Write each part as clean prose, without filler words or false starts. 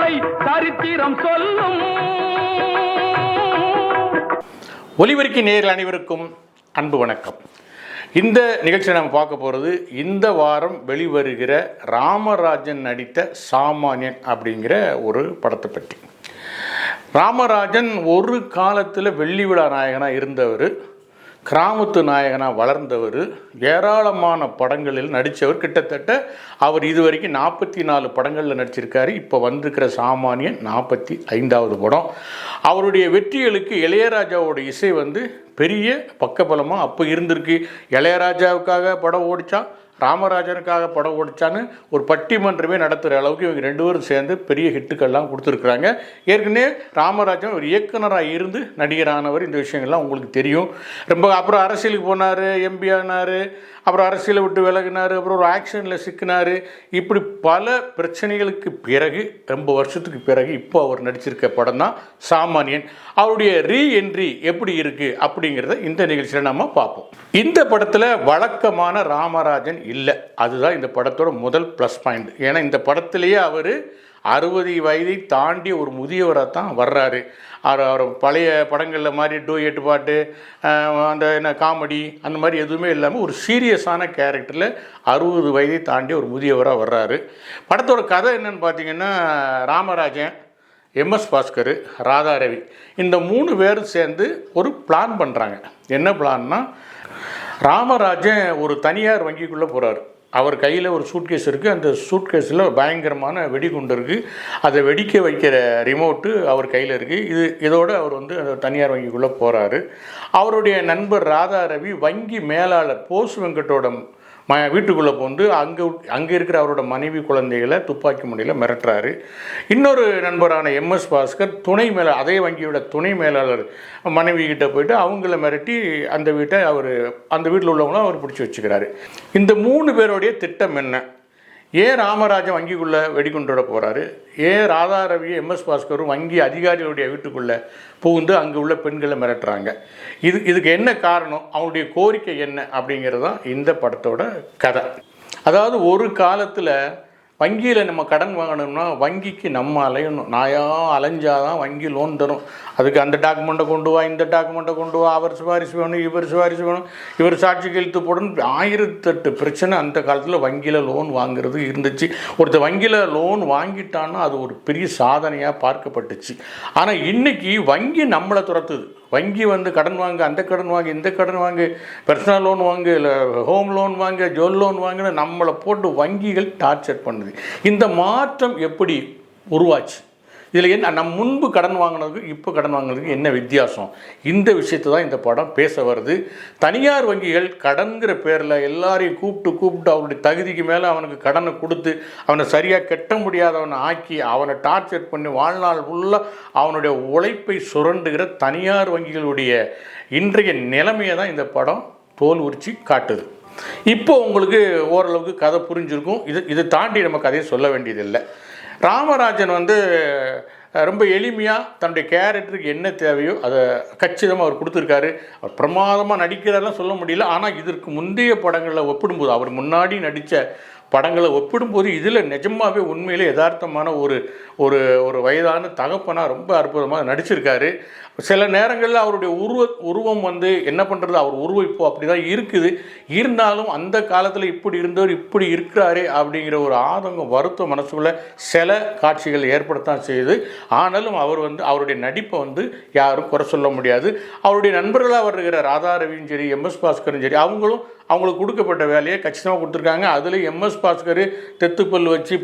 கதைகளை சரித்திரம் சொல்லும். ஒலிபெருக்கி நேயர்கள் அனைவருக்கும் அன்பு வணக்கம். இந்த நிகழ்ச்சியை நம்ம பார்க்க போகிறது இந்த வாரம் வெளிவருகிற ராமராஜன் நடித்த சாமானியன் அப்படிங்கிற ஒரு படத்தை பற்றி. ராமராஜன் ஒரு காலத்தில் வெள்ளி விழா நாயகனாக இருந்தவர், கிராமத்து நாயகனாக வளர்ந்தவர், ஏராளமான படங்களில் நடித்தவர். கிட்டத்தட்ட அவர் இதுவரைக்கும் 44 படங்களில் நடிச்சிருக்காரு. இப்போ வந்திருக்கிற சாமானியன் 45வது படம். அவருடைய வெற்றிகளுக்கு இளையராஜாவோட இசை பெரிய பக்கபலமாக அப்போ இருந்திருக்கு. இளையராஜாவுக்காக படம் ஓடிச்சா, ராமராஜனுக்காக படம் ஓடிச்சான்னு ஒரு பட்டிமன்றமே நடத்துகிற அளவுக்கு இவங்க 2 பேரும் சேர்ந்து பெரிய ஹிட்டுக்கள்லாம் கொடுத்துருக்குறாங்க. ஏற்கனவே ராமராஜன் ஒரு இயக்குனராக இருந்து நடிகரானவர். இந்த விஷயங்கள்லாம் உங்களுக்கு தெரியும். ரொம்ப அப்புறம் அரசியலுக்கு போனார், எம்பி ஆனார், அப்புறம் அரசியலை விட்டு விலகினார், அப்புறம் ஒரு ஆக்ஷனில் சிக்கினார். இப்படி பல பிரச்சனைகளுக்கு பிறகு ரொம்ப வருஷத்துக்கு பிறகு இப்போ அவர் நடிச்சிருக்க படம் தான் சாமானியன். அவருடைய ரீஎன்ட்ரி எப்படி இருக்குது அப்படிங்கிறத இந்த நிகழ்ச்சியில் நம்ம பார்ப்போம். இந்த படத்தில் வழக்கமான ராமராஜன் இல்லை, அதுதான் இந்த படத்தோட முதல் ப்ளஸ் பாயிண்ட். ஏன்னா இந்த படத்திலேயே அவர் 60 வயதை தாண்டி ஒரு முதியவராக தான் வர்றாரு. அவர் பழைய படங்களில் மாதிரி டூயட் பாட்டு, அந்த என்ன காமெடி அந்த மாதிரி எதுவுமே இல்லாமல் ஒரு சீரியஸான கேரக்டரில் 60 வயதை தாண்டி ஒரு முதியவராக வர்றாரு. படத்தோட கதை என்னன்னு பார்த்தீங்கன்னா, ராமராஜன், எம்எஸ் பாஸ்கர், ராதாரவி இந்த 3 பேரும் சேர்ந்து ஒரு பிளான் பண்ணுறாங்க. என்ன பிளான்னா, ராமராஜன் ஒரு தனியார் வங்கிக்குள்ளே போகிறார். அவர் கையில் ஒரு சூட்கேஸ் இருக்குது. அந்த சூட்கேஸில் பயங்கரமான வெடிகுண்டு இருக்குது. அதை வெடிக்க வைக்கிற ரிமோட்டு அவர் கையில் இருக்குது. இதோடு அவர் அந்த தனியார் வங்கிக்குள்ளே போகிறாரு. அவருடைய நண்பர் ராதாரவி வங்கி மேலாளர் போஸ் வெங்கட்டோட வீட்டுக்குள்ளே போந்து அங்கே இருக்கிற அவரோட மனைவி குழந்தைகளை துப்பாக்கி முனையில் மிரட்டுறாரு. இன்னொரு நண்பரான எம்எஸ் பாஸ்கர் அதே வங்கியோட துணை மேலாளர் மனைவி கிட்ட போயிட்டு அவங்கள மிரட்டி அந்த வீட்டில் உள்ளவங்களும் அவர் பிடிச்சி வச்சுக்கிறாரு. இந்த 3 பேருடைய திட்டம் என்ன? ஏன் ராமராஜன் வங்கிக்குள்ளே வெடிகுண்டோட போகிறாரு? ஏன் ராதாரவியும் எம்எஸ் பாஸ்கரும் வங்கி அதிகாரிகளுடைய வீட்டுக்குள்ளே புகுந்து அங்கே உள்ள பெண்களை மிரட்டுறாங்க? இதுக்கு என்ன காரணம், அவங்களுடைய கோரிக்கை என்ன அப்படிங்கிறது தான் இந்த படத்தோட கதை. அதாவது ஒரு காலத்தில் வங்கியில் நம்ம கடன் வாங்கணும்னா வங்கிக்கு நம்ம அலையணும், அலைஞ்சாதான் வங்கி லோன் தரும். அதுக்கு அந்த டாக்குமெண்ட்டை கொண்டு வா, இந்த டாக்குமெண்ட்டை கொண்டு வா, அவர் சிபாரிசு வேணும், இவர் சிபாரிசு வேணும், இவர் சாட்சி கையெழுத்து போடணும். 1008 பிரச்சனை அந்த காலத்தில் வங்கியில் லோன் வாங்குறது இருந்துச்சு. ஒருத்தர் வங்கியில் லோன் வாங்கிட்டான்னா அது ஒரு பெரிய சாதனையாக பார்க்கப்பட்டுச்சு. ஆனால் இன்றைக்கி வங்கி நம்மளை துரத்துது. வங்கி கடன் வாங்க, அந்த கடன் வாங்க, இந்த கடன் வாங்க, பர்சனல் லோன் வாங்க, இல்லை ஹோம் லோன் வாங்க, ஜுவல் லோன் வாங்கின நம்மளை போட்டு வங்கிகள் டார்ச்சர் பண்ணுது. இந்த மாற்றம் எப்படி உருவாச்சு? இதில் என்ன, நம்ம முன்பு கடன் வாங்கினதுக்கு இப்போ கடன் வாங்கினதுக்கு என்ன வித்தியாசம்? இந்த விஷயத்தை தான் இந்த படம் பேச வருது. தனியார் வங்கிகள் கடன்கிற பேரில் எல்லாரையும் கூப்பிட்டு அவனுடைய தகுதிக்கு மேலே அவனுக்கு கடனை கொடுத்து அவனை சரியாக கட்ட முடியாதவனை ஆக்கி அவனை டார்ச்சர் பண்ணி வாழ்நாள் ஃபுல்லாக அவனுடைய உழைப்பை சுரண்டுகிற தனியார் வங்கிகளுடைய இன்றைய நிலைமையை தான் இந்த படம் தோல் உரிச்சு காட்டுது. இப்போ உங்களுக்கு ஓரளவுக்கு கதை புரிஞ்சிருக்கும். இதை தாண்டி நம்ம கதையை சொல்ல வேண்டியதில்லை. ராமராஜன் ரொம்ப எளிமையாக தன்னுடைய கேரக்டருக்கு என்ன தேவையோ அதை கச்சிதமாக அவர் கொடுத்துருக்காரு. அவர் பிரமாதமாக நடிக்கிறதெல்லாம் சொல்ல முடியல. ஆனால் இதற்கு முந்தைய படங்களில் ஒப்பிடும்போது, அவர் முன்னாடி நடித்த படங்களை ஒப்பிடும்போது இதில் நிஜமாகவே உண்மையிலே யதார்த்தமான ஒரு வயதான தகப்பனாக ரொம்ப அற்புதமாக நடிச்சிருக்காரு. சில நேரங்களில் அவருடைய உருவம் என்ன பண்ணுறது, அவர் உருவம் இப்போ அப்படி தான் இருக்குது. இருந்தாலும் அந்த காலத்தில் இப்படி இருந்தவர் இப்படி இருக்கிறாரே அப்படிங்கிற ஒரு ஆதங்கம், வருத்தம் மனசுக்குள்ளே சில காட்சிகள் ஏற்படத்தான் செய்யுது. ஆனாலும் அவர் அவருடைய நடிப்பை யாரும் குறை சொல்ல முடியாது. அவருடைய நண்பர்களாக வருகிற ராதாரவியும் சரி, எம்எஸ் பாஸ்கரும் சரி, அவங்களுக்கு கொடுக்கப்பட்ட வேலையை கச்சிதமாக கொடுத்துருக்காங்க. அதில் எம்எஸ் பாஸ்கர் தெத்துப்பல் வச்சு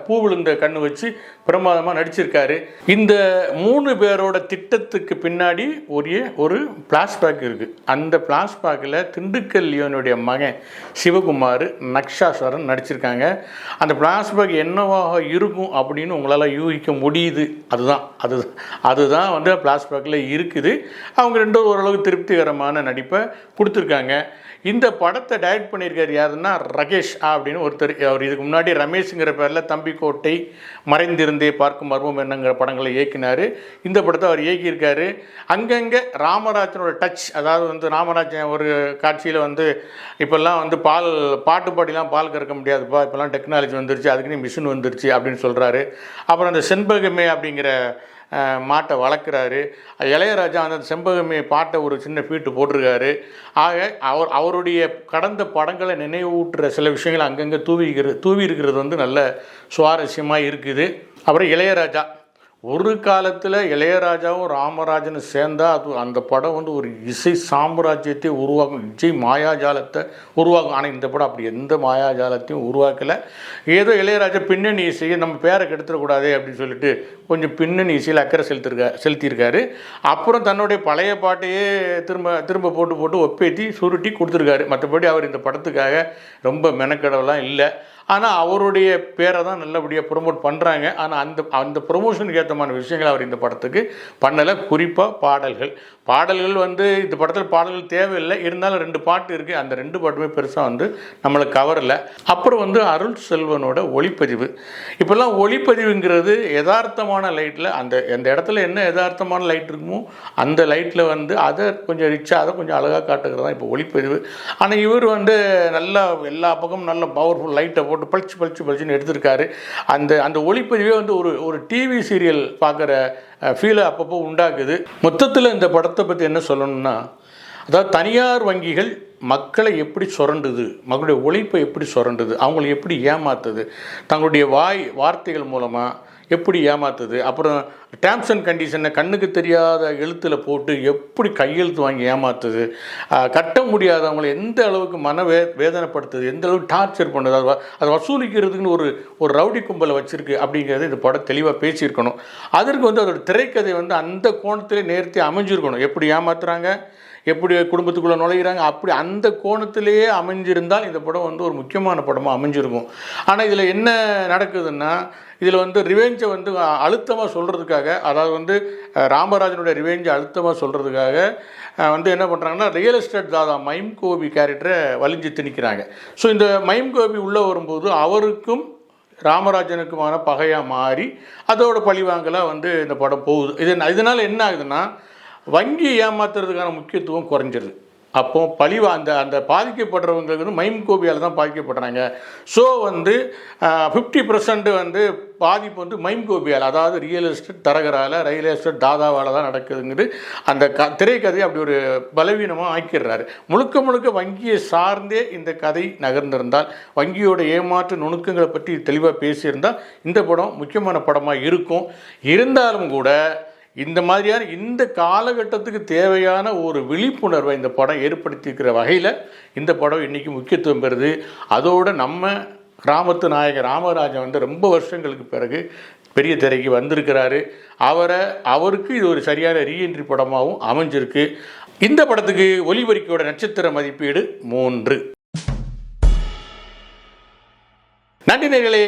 பூ விழுந்த கண்ணு வச்சு பிரமாதமாக நடிச்சிருக்காரு. இந்த 3 பேரோட திட்டத்துக்கு பின்னாடி ஒரு பிளாஷ்பேக் இருக்குது. அந்த பிளாஷ்பேக்கில் திண்டுக்கல் லியோனுடைய மகன் சிவகுமார், நக்ஷாஸ்வரன் நடிச்சிருக்காங்க. அந்த பிளாஷ்பேக் என்னவாக இருக்கும் அப்படின்னு உங்களால் யூகிக்க முடியுது. அதுதான் பிளாஷ்பேக்கில் இருக்குது. அவங்க 2 ஓரளவுக்கு திருப்திகரமான நடிப்பை கொடுத்துருக்காங்க. இந்த படத்தை டைரக்ட் பண்ணியிருக்காரு யாருன்னா ரகேஷ் அப்படின்னு ஒருத்தர். அவர் இதுக்கு முன்னாடி ரமேஷுங்கிற பேரில் தம்பிக்கோட்டை, மறைந்திருந்தே பார்க்கும் மர்மம் என்னங்கிற படங்களை இயக்கினார். இந்த படத்தை அவர் இயக்கியிருக்காரு. அங்கங்கே ராமராஜனோட டச், அதாவது வந்து ராமராஜன் ஒரு காட்சியில் வந்து இப்போல்லாம் வந்து பாட்டு பாடிலாம் பால் கறக்க முடியாதுப்பா, இப்போல்லாம் டெக்னாலஜி வந்துருச்சு, அதுக்குன்னு மிஷின் வந்துருச்சு அப்படின்னு சொல்கிறாரு. அப்புறம் அந்த செண்பகமே அப்படிங்கிற மாட்டை வளர்க்குறாரு. இளையராஜா அந்த செண்பகமே பாட்டை ஒரு சின்ன ஃபீட்டு போட்டிருக்காரு. ஆக அவருடைய கடந்த படங்களை நினைவூட்டுற சில விஷயங்கள் அங்கங்கே தூவி இருக்கிறது வந்து நல்ல சுவாரஸ்யமாக இருக்குது. அப்புறம் இளையராஜா, ஒரு காலத்தில் இளையராஜாவும் ராமராஜனும் சேர்ந்தால் அது அந்த படம் வந்து ஒரு இசை சாம்ராஜ்யத்தை உருவாக்கும், இசை மாயாஜாலத்தை உருவாக்கும். ஆனால் இந்த படம் அப்படி எந்த மாயாஜாலத்தையும் உருவாக்கலை. ஏதோ இளையராஜா பின்னணி இசையை நம்ம பேரை கெடுத்துடக்கூடாது அப்படின்னு சொல்லிட்டு கொஞ்சம் பின்னணி இசையில் அக்கறை செலுத்தியிருக்காரு. அப்புறம் தன்னுடைய பழைய பாட்டையே திரும்ப போட்டு ஒப்பேற்றி சுருட்டி கொடுத்துருக்காரு. மற்றபடி அவர் இந்த படத்துக்காக ரொம்ப மெனக்கடவெல்லாம் இல்லை. ஆனால் அவருடைய பேரை தான் நல்லபடியாக ப்ரொமோட் பண்ணுறாங்க. ஆனால் அந்த ப்ரொமோஷனுக்கு ஏற்றமான விஷயங்கள் அவர் இந்த படத்துக்கு பண்ணலை. குறிப்பாக பாடல்கள் வந்து இந்த படத்தில் பாடல்கள் தேவையில்லை, இருந்தாலும் 2 பாட்டு இருக்குது. அந்த 2 பாட்டுமே பெருசாக வந்து நம்மளை கவரலை. அப்புறம் வந்து அருள் செல்வனோட ஒளிப்பதிவு. இப்போல்லாம் ஒளிப்பதிவுங்கிறது யதார்த்தமான லைட்டில் அந்த இடத்துல என்ன யதார்த்தமான லைட் இருக்குமோ அந்த லைட்டில் வந்து அதை கொஞ்சம் ரிச்சாக, அதை கொஞ்சம் அழகாக காட்டுகிறது தான் இப்போ ஒளிப்பதிவு. ஆனால் இவர் வந்து நல்லா எல்லா பக்கமும் நல்ல பவர்ஃபுல் லைட்டை போட்டு பளிச்சுன்னு எடுத்திருக்காரு. அந்த ஒளிப்பதிவே வந்து ஒரு டிவி சீரியல் பார்க்குற ஃபீலை அப்பப்போ உண்டாக்குது. மொத்தத்தில் இந்த படத்தை பற்றி என்ன சொல்லணும்னா, அதாவது தனியார் வங்கிகள் மக்களை எப்படி சுரண்டுது, மக்களுடைய உழைப்பை எப்படி சுரண்டுது, அவங்களை எப்படி ஏமாத்துது, தங்களுடைய வார்த்தைகள் மூலமாக எப்படி ஏமாத்துது, அப்புறம் டேர்ம்ஸ் அண்ட் கண்டிஷனை கண்ணுக்கு தெரியாத எழுத்தில் போட்டு எப்படி கையெழுத்து வாங்கி ஏமாத்துது, கட்ட முடியாதவங்களை எந்த அளவுக்கு வேதனைப்படுத்துது, எந்த அளவுக்கு டார்ச்சர் பண்ணுது, அதை வசூலிக்கிறதுக்குன்னு ஒரு ரவுடி கும்பலை வச்சுருக்கு அப்படிங்கிறது இந்த படம் தெளிவாக பேசியிருக்கணும். அதற்கு வந்து அதோட திரைக்கதை வந்து அந்த கோணத்திலே நேர்த்தி அமைஞ்சிருக்கணும். எப்படி ஏமாத்துறாங்க, எப்படி குடும்பத்துக்குள்ளே நுழைகிறாங்க, அப்படி அந்த கோணத்திலேயே அமைஞ்சிருந்தால் இந்த படம் வந்து ஒரு முக்கியமான படமாக அமைஞ்சிருக்கும். ஆனால் இதில் என்ன நடக்குதுன்னா, இதில் வந்து ரிவெஞ்சை வந்து அழுத்தமாக சொல்கிறதுக்காக, அதாவது வந்து ராமராஜனுடைய ரிவெஞ்சை அழுத்தமாக சொல்கிறதுக்காக வந்து என்ன பண்ணுறாங்கன்னா, ரியல் எஸ்டேட் தாதா மைம் கோபி கேரக்டரை வலிஞ்சு திணிக்கிறாங்க. ஸோ இந்த மைம் கோபி உள்ளே வரும்போது அவருக்கும் ராமராஜனுக்குமான பகையாக மாறி அதோட பழிவாங்கலாக வந்து இந்த படம் போகுது. இதனால் என்ன ஆகுதுன்னா, வங்கி ஏமாத்துறதுக்கான முக்கியத்துவம் குறைஞ்சிருது. அப்போ அந்த பாதிக்கப்படுறவங்களுக்கு வந்து மைம் கோபியால் தான் பாதிக்கப்படுறாங்க. ஸோ வந்து 50% வந்து பாதிப்பு வந்து மைம் கோபியால், அதாவது ரியல் எஸ்டேட் தரகரால், ரியல் எஸ்டேட் தாதாவால் தான் நடக்குதுங்கிறது அந்த திரைக்கதையை அப்படி ஒரு பலவீனமாக ஆக்கிடுறாரு. முழுக்க வங்கியை சார்ந்தே இந்த கதை நகர்ந்திருந்தால், வங்கியோட ஏமாற்று நுணுக்கங்களை பற்றி தெளிவாக பேசியிருந்தால் இந்த படம் முக்கியமான படமாக இருக்கும். இருந்தாலும் கூட இந்த மாதிரியான இந்த காலகட்டத்துக்கு தேவையான ஒரு விழிப்புணர்வை இந்த படம் ஏற்படுத்தியிருக்கிற வகையில் இந்த படம் இன்றைக்கி முக்கியத்துவம் பெறுது. அதோடு நம்ம கிராமத்து நாயகர் ராமராஜன் வந்து ரொம்ப வருஷங்களுக்கு பிறகு பெரிய திரைக்கு வந்திருக்கிறாரு. அவருக்கு இது ஒரு சரியான ரீஎன்ட்ரி படமாகவும் அமைஞ்சிருக்கு. இந்த படத்துக்கு ஒலிபரிக்கையோட நட்சத்திர மதிப்பீடு 3. நன்றி நேயர்களே.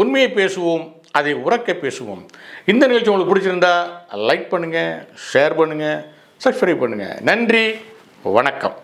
உண்மையை பேசுவோம், அதை உறக்க பேசுவோம். இந்த நிகழ்ச்சி உங்களுக்கு பிடிச்சிருந்தா லைக் பண்ணுங்கள், ஷேர் பண்ணுங்கள், சப்ஸ்கிரைப் பண்ணுங்கள். நன்றி, வணக்கம்.